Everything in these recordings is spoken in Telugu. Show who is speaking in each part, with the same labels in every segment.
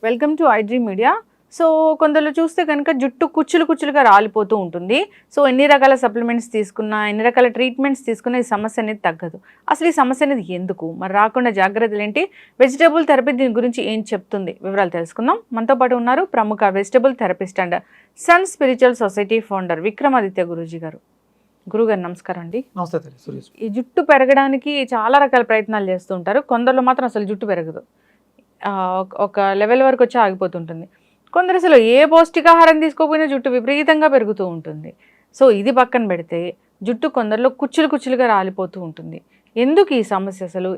Speaker 1: Welcome to iDream media. So కొందరు చూస్తే కనుక జుట్టు కుచ్చులుగా రాలిపోతూ ఉంటుంది. సో ఎన్ని రకాల సప్లిమెంట్స్ తీసుకున్నా, ఎన్ని రకాల ట్రీట్మెంట్స్ తీసుకున్నా ఈ సమస్య అనేది తగ్గదు. అసలు ఈ సమస్య అనేది ఎందుకు, మరి రాకుండా జాగ్రత్తలు ఏంటి, వెజిటబుల్ థెరపీ దీని గురించి ఏం చెప్తుంది, వివరాలు తెలుసుకుందాం. మనతో పాటు ఉన్నారు ప్రముఖ vegetable therapist and sun spiritual society founder Vikramaditya Guruji గారు. గురుగారు నమస్కారం అండి.
Speaker 2: నమస్తే.
Speaker 1: ఈ జుట్టు పెరగడానికి చాలా రకాల ప్రయత్నాలు చేస్తూ ఉంటారు. కొందరిలో మాత్రం అసలు జుట్టు పెరగదు, ఒక లెవెల్ వరకు వచ్చి ఆగిపోతుంటుంది. కొందరు అసలు ఏ పౌష్టికాహారం తీసుకోకపోయినా జుట్టు విపరీతంగా పెరుగుతూ ఉంటుంది. సో ఇది పక్కన పెడితే జుట్టు కొందరిలో కుచ్చులుగా రాలిపోతూ ఉంటుంది. ఎందుకు ఈ సమస్య అసలు?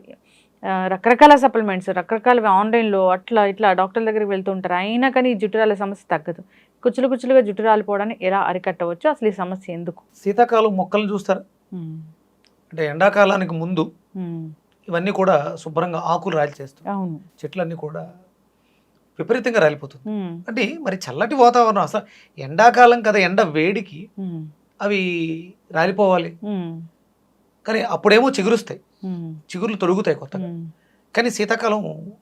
Speaker 1: రకరకాల సప్లిమెంట్స్, రకరకాల ఆన్లైన్లో అట్లా ఇట్లా డాక్టర్ల దగ్గరికి వెళ్తూ ఉంటారు, అయినా కానీ ఈ జుట్టు రాలే సమస్య తగ్గదు. కుచ్చులుగా జుట్టు రాలిపోవడాన్ని ఎలా అరికట్టవచ్చు, అసలు ఈ సమస్య ఎందుకు?
Speaker 2: శీతాకాలం మొక్కలను చూస్తారా, అంటే ఎండాకాలానికి ముందు ఇవన్నీ కూడా శుభ్రంగా ఆకులు రాలి చేస్తాయి.
Speaker 1: అవును,
Speaker 2: చెట్లన్నీ కూడా విపరీతంగా రాలిపోతుంది. అంటే మరి చల్లటి వాతావరణం, అసలు ఎండాకాలం కదా, ఎండ వేడికి అవి రాలిపోవాలి, కానీ అప్పుడేమో చిగురుస్తాయి, చిగురులు తొడుగుతాయి కొత్తగా. కానీ శీతాకాలం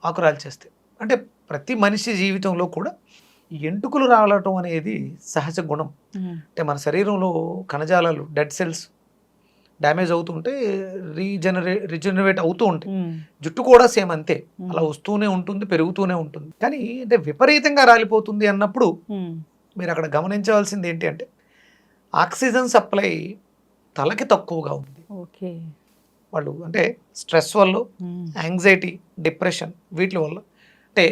Speaker 2: ఆకు రాలి చేస్తాయి. అంటే ప్రతి మనిషి జీవితంలో కూడా ఎంటుకలు రావటం అనేది సహజ గుణం. అంటే మన శరీరంలో కణజాలాలు, డెడ్ సెల్స్ డ్యామేజ్ అవుతుంటే రీజనరేట్ అవుతూ ఉంటాయి. జుట్టు కూడా సేమ్ అంతే, అలా వస్తూనే ఉంటుంది, పెరుగుతూనే ఉంటుంది. కానీ అంటే విపరీతంగా రాలిపోతుంది అన్నప్పుడు మీరు అక్కడ గమనించవలసింది ఏంటి అంటే, ఆక్సిజన్ సప్లై తలకి తక్కువగా ఉంది. వాళ్ళు అంటే స్ట్రెస్ వల్ల, యాంగ్జైటీ, డిప్రెషన్, వీటి వల్ల, అంటే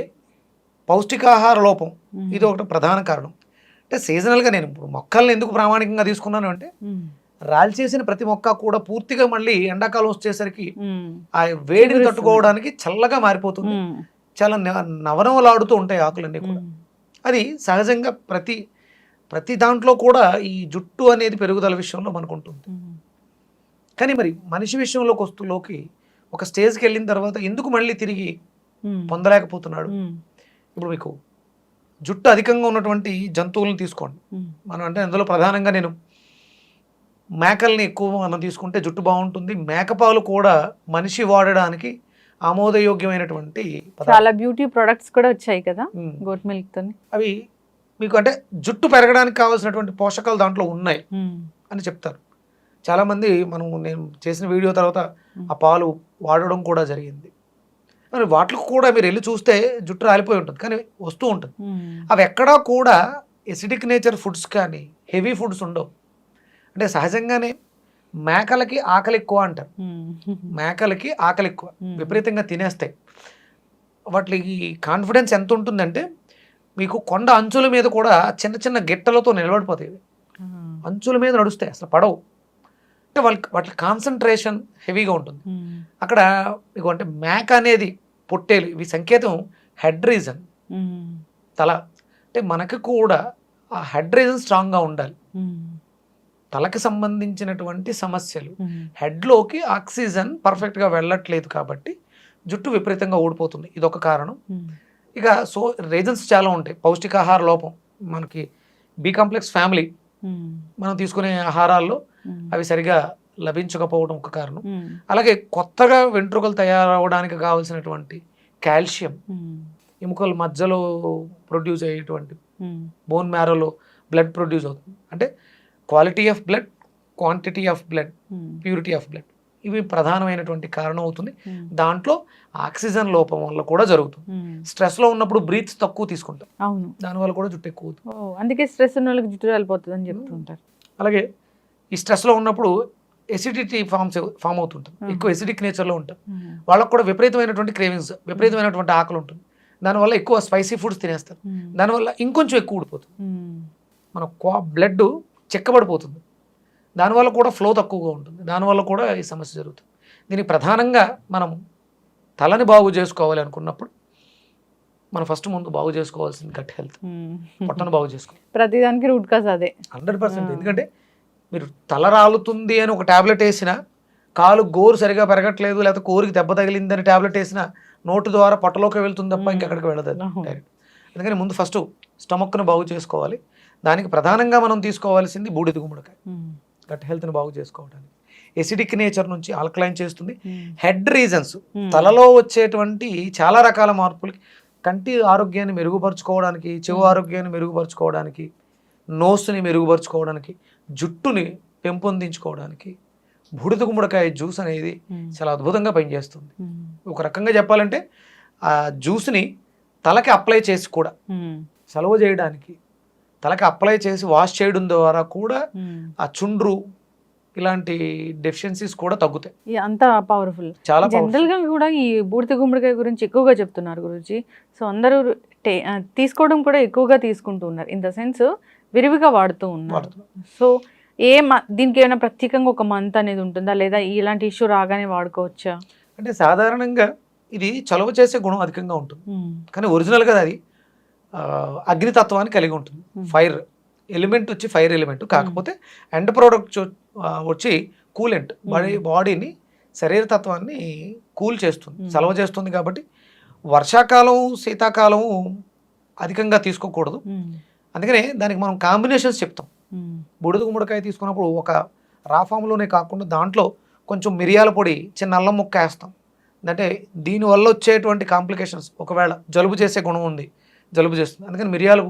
Speaker 2: పౌష్టికాహార లోపం ఇది ఒకటి ప్రధాన కారణం. అంటే సీజనల్గా నేను ఇప్పుడు మొక్కల్ని ఎందుకు ప్రామాణికంగా తీసుకున్నాను అంటే, రాలి చేసిన ప్రతి మొక్క కూడా పూర్తిగా మళ్ళీ ఎండాకాలం వచ్చేసరికి ఆ వేడిని తట్టుకోవడానికి చల్లగా మారిపోతుంది. చాలా నవనవలాడుతూ ఉంటాయి ఆకులన్నీ కూడా. అది సహజంగా ప్రతి దాంట్లో కూడా ఈ జుట్టు అనేది పెరుగుదల విషయంలో మనకు ఉంటుంది. కానీ మరి మనిషి విషయంలోకి ఒక స్టేజ్కి వెళ్ళిన తర్వాత ఎందుకు మళ్ళీ తిరిగి పొందలేకపోతున్నాడు? ఇప్పుడు మీకు జుట్టు అధికంగా ఉన్నటువంటి జంతువులను తీసుకోండి మనం. అంటే అందులో ప్రధానంగా నేను మేకల్ని ఎక్కువ మనం తీసుకుంటే జుట్టు బాగుంటుంది. మేకపాలు కూడా మనిషి వాడడానికి ఆమోదయోగ్యమైనటువంటి
Speaker 1: చాలా బ్యూటీ ప్రొడక్ట్స్ కూడా వచ్చాయి కదా గోట్ మిల్క్ తో.
Speaker 2: అవి మీకు అంటే జుట్టు పెరగడానికి కావాల్సినటువంటి పోషకాలు దాంట్లో ఉన్నాయి అని చెప్తారు చాలామంది. నేను చేసిన వీడియో తర్వాత ఆ పాలు వాడడం కూడా జరిగింది. మరి వాటికి కూడా మీరు వెళ్ళి చూస్తే జుట్టు రాలిపోయి ఉంటుంది, కానీ వస్తూ ఉంటుంది. అవి ఎక్కడా కూడా ఎసిడిక్ నేచర్ ఫుడ్స్ కానీ హెవీ ఫుడ్స్ ఉండవు. అంటే సహజంగానే మేకలకి ఆకలి ఎక్కువ అంటారు. మేకలకి ఆకలి ఎక్కువ, విపరీతంగా తినేస్తాయి. వాటికి కాన్ఫిడెన్స్ ఎంత ఉంటుందంటే, మీకు కొండ అంచుల మీద కూడా చిన్న చిన్న గిట్టలతో నిలబడిపోతాయి. అంచుల మీద నడుస్తాయి, అసలు పడవు. అంటే వాటి కాన్సన్ట్రేషన్ హెవీగా ఉంటుంది. అక్కడ మీకు అంటే మేక అనేది పొట్టేలు, ఇవి సంకేతం హెడ్ రీజన్, తల. అంటే మనకి కూడా ఆ హెడ్ రీజన్ స్ట్రాంగ్గా ఉండాలి. తలకి సంబంధించినటువంటి సమస్యలు, హెడ్లోకి ఆక్సిజన్ పర్ఫెక్ట్గా వెళ్ళట్లేదు కాబట్టి జుట్టు విపరీతంగా ఊడిపోతుంది. ఇదొక కారణం. ఇక రీజన్స్ చాలా ఉంటాయి. పౌష్టికాహార లోపం, మనకి బి కాంప్లెక్స్ ఫ్యామిలీ, మనం తీసుకునే ఆహారాల్లో అవి సరిగా లభించకపోవడం ఒక కారణం. అలాగే కొత్తగా వెంట్రుకలు తయారవడానికి కావాల్సినటువంటి కాల్షియం ఎముకల మధ్యలో ప్రొడ్యూస్ అయ్యేటువంటి బోన్ మ్యారోలో బ్లడ్ ప్రొడ్యూస్ అవుతుంది. అంటే quality of blood, quantity of blood, purity of blood, ఇవి ప్రధానమైనటువంటి కారణం అవుతుంది. దాంట్లో ఆక్సిజన్ లోపం వల్ల కూడా జరుగుతుంది. స్ట్రెస్లో ఉన్నప్పుడు బ్రీత్ తక్కువ తీసుకుంటాం, దానివల్ల కూడా జుట్టు ఎక్కువ అవుతుంది.
Speaker 1: అందుకే స్ట్రెస్ ఉన్న వాళ్ళకి జుట్టు రాలిపోతుంది అని చెప్తుంటారు.
Speaker 2: అలాగే ఈ స్ట్రెస్లో ఉన్నప్పుడు ఎసిడిటీ ఫామ్ అవుతుంటుంది, ఎక్కువ ఎసిడిక్ నేచర్లో ఉంటారు. వాళ్ళకు కూడా విపరీతమైనటువంటి క్రేవింగ్స్, విపరీతమైనటువంటి ఆకలి ఉంటుంది. దానివల్ల ఎక్కువ స్పైసీ ఫుడ్స్ తినేస్తారు. దానివల్ల ఇంకొంచెం ఎక్కువ ఊడిపోతుంది, మన బ్లడ్ చెక్కబడిపోతుంది. దానివల్ల కూడా ఫ్లో తక్కువగా ఉంటుంది. దానివల్ల కూడా ఈ సమస్య జరుగుతుంది. దీనికి ప్రధానంగా మనం తలని బాగు చేసుకోవాలి అనుకున్నప్పుడు మనం ఫస్ట్ ముందు బాగు చేసుకోవాల్సింది గట్ హెల్త్, పొట్టను బాగు చేసుకోవాలి.
Speaker 1: ప్రతిదానికి రూట్ కాజ్ అదే
Speaker 2: 100%. ఎందుకంటే మీరు తల రాలుతుంది అని ఒక ట్యాబ్లెట్ వేసినా, కాలు గోరు సరిగా పెరగట్లేదు, లేకపోతే కోరికి దెబ్బ తగిలిందని ట్యాబ్లెట్ వేసినా నోటు ద్వారా పొట్టలోకి వెళ్తుంది తప్ప ఇంకెక్కడికి వెళ్ళదు డైరెక్ట్. అందుకని ముందు ఫస్ట్ స్టమక్ను బాగు చేసుకోవాలి. దానికి ప్రధానంగా మనం తీసుకోవాల్సింది బూడిద గుమ్మడికాయ, గట్ హెల్త్ని బాగు చేసుకోవడానికి. ఎసిడిక్ నేచర్ నుంచి ఆల్కలైన్ చేస్తుంది. హెడ్ రీజన్స్, తలలో వచ్చేటువంటి చాలా రకాల మార్పులకి కంటి ఆరోగ్యాన్ని మెరుగుపరుచుకోవడానికి, చెవు ఆరోగ్యాన్ని మెరుగుపరుచుకోవడానికి, నోస్ని మెరుగుపరుచుకోవడానికి, జుట్టుని పెంపొందించుకోవడానికి బూడిద గుమ్మడికాయ జ్యూస్ అనేది చాలా అద్భుతంగా పనిచేస్తుంది. ఒక రకంగా చెప్పాలంటే ఆ జ్యూస్ని తలకి అప్లై చేసి కూడా సలవ చేయడానికి, తలకి అప్లై చేసి వాష్ చేయడం ద్వారా కూడా ఆ చుండ్రు ఇలాంటి డెఫిషియన్సీస్ కూడా తగ్గుతాయి.
Speaker 1: అంత పవర్ఫుల్.
Speaker 2: చాలా
Speaker 1: జనరల్ గా కూడా ఈ బూడిద గుమ్మడికాయ గురించి ఎక్కువగా చెప్తున్నారు గురూజీ. సో అందరూ తీసుకోవడం కూడా ఎక్కువగా తీసుకుంటూ ఉన్నారు. ఇన్ ద సెన్స్ విరివిగా వాడుతూ ఉన్నారు. సో దీనికి ఏమైనా ప్రత్యేకంగా ఒక మంత్ అనేది ఉంటుందా, లేదా ఇలాంటి ఇష్యూ రాగానే వాడుకోవచ్చా?
Speaker 2: అంటే సాధారణంగా ఇది చలవ చేసే గుణం అధికంగా ఉంటుంది, కానీ ఒరిజినల్గా అది అగ్నితత్వాన్ని కలిగి ఉంటుంది. ఫైర్ ఎలిమెంట్ వచ్చి ఫైర్ ఎలిమెంట్, కాకపోతే ఎండ్ ప్రోడక్ట్ వచ్చి కూలెంట్, బాడీని శరీరతత్వాన్ని కూల్ చేస్తుంది, చలవ చేస్తుంది. కాబట్టి వర్షాకాలం శీతాకాలం అధికంగా తీసుకోకూడదు. అందుకనే దానికి మనం కాంబినేషన్స్ చెప్తాం. బూడిద గుమ్మడికాయ తీసుకున్నప్పుడు ఒక రా ఫామ్లోనే కాకుండా దాంట్లో కొంచెం మిరియాల పొడి, చిన్న అల్లం ముక్క వేస్తాం. అంటే దీనివల్ల వచ్చేటువంటి కాంప్లికేషన్స్, ఒకవేళ జలుబు చేసే గుణం ఉంది, జలుబు చేస్తుంది, అందుకని మిరియాలు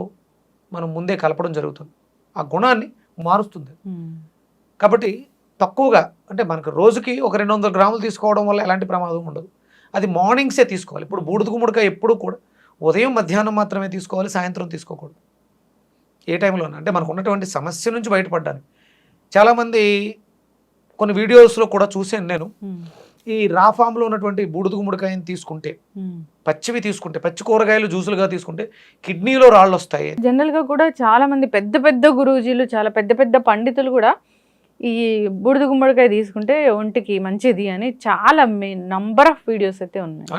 Speaker 2: మనం ముందే కలపడం జరుగుతుంది. ఆ గుణాన్ని మారుస్తుంది. కాబట్టి తక్కువగా, అంటే మనకు రోజుకి ఒక 200 గ్రాములు తీసుకోవడం వల్ల ఎలాంటి ప్రమాదం ఉండదు. అది మార్నింగ్సే తీసుకోవాలి. ఇప్పుడు బూడిద గుమ్మడికాయ ఎప్పుడు కూడా ఉదయం మధ్యాహ్నం మాత్రమే తీసుకోవాలి, సాయంత్రం తీసుకోకూడదు. ఏ టైంలో అంటే మనకు ఉన్నటువంటి సమస్య నుంచి బయటపడ్డానికి. చాలామంది కొన్ని వీడియోస్లో కూడా చూసాను నేను, ఈ రా ఫామ్లో ఉన్నటువంటి బూడిద గుమ్మడికాయని తీసుకుంటే, పచ్చివి తీసుకుంటే, పచ్చి కూరగాయలు జ్యూసులుగా తీసుకుంటే కిడ్నీలో రాళ్ళు వస్తాయి.
Speaker 1: జనరల్గా కూడా చాలా మంది పెద్ద పెద్ద గురూజీలు, చాలా పెద్ద పెద్ద పండితులు కూడా ఈ బూడిద గుమ్మడికాయ తీసుకుంటే ఒంటికి మంచిది అని చాలా నంబర్ ఆఫ్ వీడియోస్ అయితే ఉన్నాయి.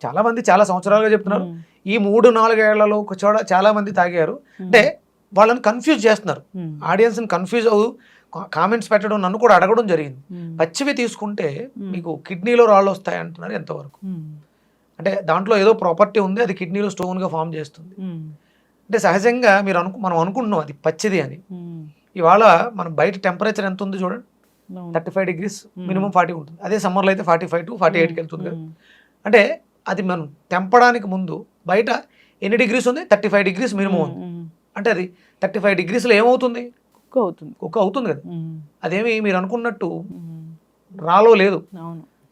Speaker 2: చాలా మంది చాలా సంవత్సరాలుగా చెప్తున్నారు. ఈ 3-4 ఏళ్లలో చాలా మంది తాగారు. అంటే వాళ్ళని కన్ఫ్యూజ్ చేస్తున్నారు, ఆడియన్స్ని కన్ఫ్యూజ్ అవ్వు కామెంట్స్ పెట్టడం, నన్ను కూడా అడగడం జరిగింది. పచ్చివి తీసుకుంటే మీకు కిడ్నీలో రాళ్ళు వస్తాయి అంటున్నారు. ఎంతవరకు? అంటే దాంట్లో ఏదో ప్రాపర్టీ ఉంది, అది కిడ్నీలో స్టోన్గా ఫామ్ చేస్తుంది. అంటే సహజంగా మనం అనుకుంటున్నాం అది పచ్చిది అని. ఇవాళ మనం బయట టెంపరేచర్ ఎంత ఉంది చూడండి, 35 degrees, మినిమం 40 ఉంటుంది. అదే సమ్మర్లో అయితే 45 to 48కి వెళ్తుంది కదా. అంటే అది మనం తెంపడానికి ముందు బయట ఎన్ని డిగ్రీస్ ఉంది? 35 degrees మినిమం ఉంది. అంటే అది 35 degreesలో ఏమవుతుంది? కుక్ అవుతుంది కదా. అదేమి మీరు అనుకున్నట్టు రాలో లేదు.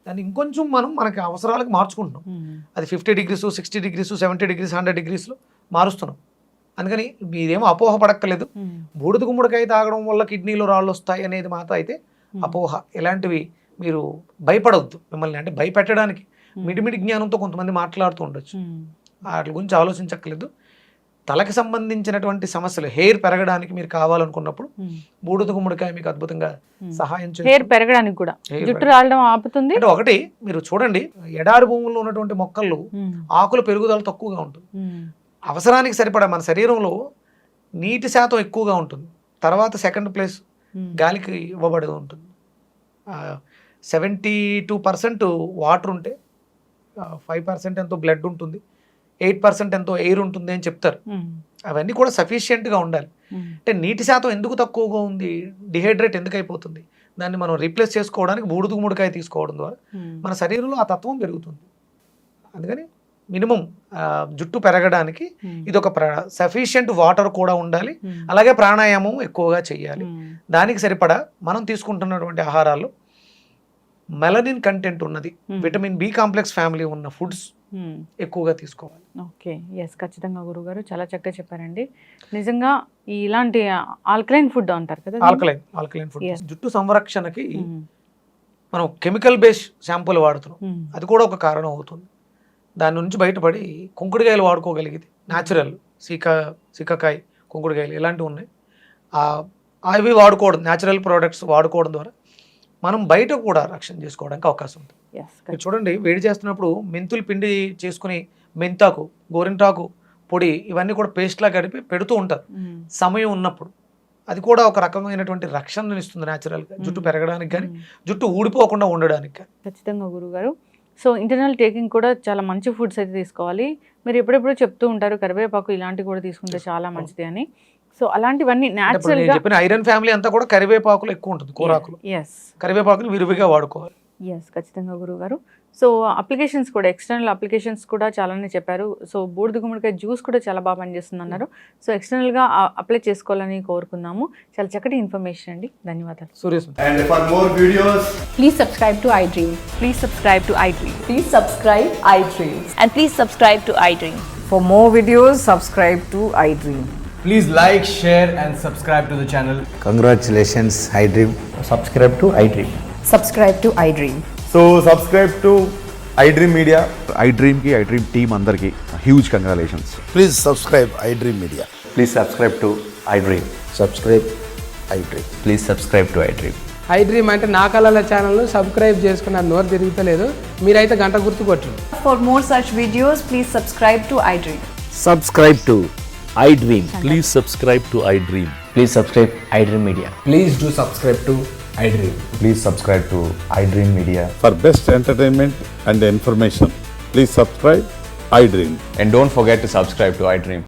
Speaker 2: దాన్ని ఇంకొంచెం మనకి అవసరాలకు మార్చుకుంటున్నాం. అది 50 degrees, 60 degrees, 70 degrees, 100 degreesలో మారుస్తున్నాం. అందుకని మీరేమో అపోహ పడక్కలేదు. బూడిద గుమ్మడికాయ తాగడం వల్ల కిడ్నీలో రాళ్ళు వస్తాయి అనేది మాత్రం అయితే అపోహ. ఎలాంటివి మీరు భయపడవద్దు. మిమ్మల్ని అంటే భయపెట్టడానికి మిడిమిడి జ్ఞానంతో కొంతమంది మాట్లాడుతూ ఉండొచ్చు. వాటి గురించి ఆలోచించక్కర్లేదు. తలకి సంబంధించినటువంటి సమస్యలు, హెయిర్ పెరగడానికి మీరు కావాలనుకున్నప్పుడు బూడిద గుమ్మడికాయ మీకు అద్భుతంగా సహాయం చేస్తుంది.
Speaker 1: హెయిర్ పెరగడానికి కూడా, జుట్టు రాలడం ఆపుతుంది.
Speaker 2: అంటే ఒకటి మీరు చూడండి, ఎడారి భూముల్లో ఉన్నటువంటి మొక్కలు ఆకుల పెరుగుదల తక్కువగా ఉంటుంది. అవసరానికి సరిపడా మన శరీరంలో నీటి శాతం ఎక్కువగా ఉంటుంది. తర్వాత సెకండ్ ప్లేస్ గాలికి ఇవ్వబడి ఉంటుంది. 72% వాటర్ ఉంటే 5% ఎంతో బ్లడ్ ఉంటుంది, 8% ఎంతో ఎయిర్ ఉంటుంది అని చెప్తారు. అవన్నీ కూడా సఫిషియెంట్గా ఉండాలి. అంటే నీటి శాతం ఎందుకు తక్కువగా ఉంది, డిహైడ్రేట్ ఎందుకు అయిపోతుంది, దాన్ని మనం రీప్లేస్ చేసుకోవడానికి బూడిద గుమ్మడికాయ తీసుకోవడం ద్వారా మన శరీరంలో ఆ తత్వం పెరుగుతుంది. అందుకని మినిమం జుట్టు పెరగడానికి ఇది ఒక సఫిషియెంట్ వాటర్ కూడా ఉండాలి. అలాగే ప్రాణాయామం ఎక్కువగా చేయాలి. దానికి సరిపడా మనం తీసుకుంటున్నటువంటి ఆహారాల్లో మెలనిన్ కంటెంట్ ఉన్నది, విటమిన్ బి కాంప్లెక్స్ ఫ్యామిలీ ఉన్న ఫుడ్స్ ఎక్కువగా తీసుకోవాలి.
Speaker 1: ఓకే, ఎస్, ఖచ్చితంగా గురుగారు చాలా చక్కగా చెప్పారండి. నిజంగా ఇలాంటి ఆల్కలైన్ ఫుడ్ అంటారు కదా,
Speaker 2: ఆల్కలైన్ ఫుడ్ జుట్టు సంరక్షణకి మనం కెమికల్ బేస్ షాంపూలు వాడుతున్నాం, అది కూడా ఒక కారణం అవుతుంది. దాని నుంచి బయటపడి కుంకుడుకాయలు వాడుకోగలిగితే, న్యాచురల్ సీకాకాయ, కుంకుడుకాయలు ఇలాంటివి ఉన్నాయి, అవి వాడుకోవడం, న్యాచురల్ ప్రోడక్ట్స్ వాడుకోవడం ద్వారా మనం బయట కూడా రక్షణ చేసుకోవడానికి అవకాశం ఉంటుంది. చూడండి, వేడి చేస్తున్నప్పుడు మెంతులు పిండి చేసుకుని మెంతాకు, గోరింటాకు పొడి ఇవన్నీ కూడా పేస్ట్లా గడిపి పెడుతూ ఉంటారు సమయం ఉన్నప్పుడు. అది కూడా ఒక రకమైనటువంటి రక్షణను ఇస్తుంది న్యాచురల్గా, జుట్టు పెరగడానికి కానీ జుట్టు ఊడిపోకుండా ఉండడానికి కానీ.
Speaker 1: ఖచ్చితంగా గురుగారు. సో ఇంటర్నల్ టేకింగ్ కూడా చాలా మంచి ఫుడ్స్ అయితే తీసుకోవాలి. మీరు ఎప్పుడెప్పుడు చెప్తూ ఉంటారు కరివేపాకు ఇలాంటివి కూడా తీసుకుంటే చాలా మంచిది అని. సో అలాంటివన్నీ న్యాచురల్ గా
Speaker 2: చెప్పిన ఐరన్ ఫ్యామిలీ అంతా కూడా కరివేపాకులు ఎక్కువ ఉంటుంది, కూరాకులు. కరివేపాకులు విరివిగా వాడుకోవాలి.
Speaker 1: ఎస్, ఖచ్చితంగా గురువుగారు. సో అప్లికేషన్స్ కూడా, ఎక్స్టర్నల్ అప్లికేషన్స్ కూడా చాలానే చెప్పారు. సో బూడిద గుమ్మడికాయ జ్యూస్ కూడా చాలా బాగా పనిచేస్తుంది అన్నారు. సో ఎక్స్టర్నల్గా అప్లై చేసుకోవాలని కోరుకుందాము. చాలా చక్కటి ఇన్ఫర్మేషన్ అండి, ధన్యవాదాలు.
Speaker 2: Surya's
Speaker 3: And for more videos,
Speaker 4: Please subscribe to iDream.
Speaker 5: Please subscribe to iDream.
Speaker 4: Please subscribe iDream.
Speaker 5: And please subscribe to iDream.
Speaker 6: For more videos, subscribe to iDream.
Speaker 3: please like, share and subscribe to the channel.
Speaker 7: Congratulations, iDream.
Speaker 8: subscribe to iDream.
Speaker 4: Subscribe to iDream.
Speaker 8: So subscribe to iDream Media.
Speaker 9: iDream ki iDream team andarki huge congratulations.
Speaker 7: Please subscribe iDream Media.
Speaker 8: Please subscribe to iDream.
Speaker 7: Subscribe iDream.
Speaker 8: Please subscribe to iDream.
Speaker 10: iDream అంటే నా కళల ఛానల్ సబ్స్క్రైబ్ చేసుకున్న నోరు తిరుగుతలేదు, మీరైతే గంట గుర్తు కొట్టండి.
Speaker 4: For more such videos, please subscribe to iDream.
Speaker 8: Subscribe to iDream.
Speaker 11: Please subscribe to iDream.
Speaker 8: Please subscribe iDream Media.
Speaker 3: Please do subscribe to iDream.
Speaker 8: Please subscribe to iDream Media.
Speaker 9: For best entertainment and information, please subscribe iDream.
Speaker 8: And don't forget to subscribe to iDream.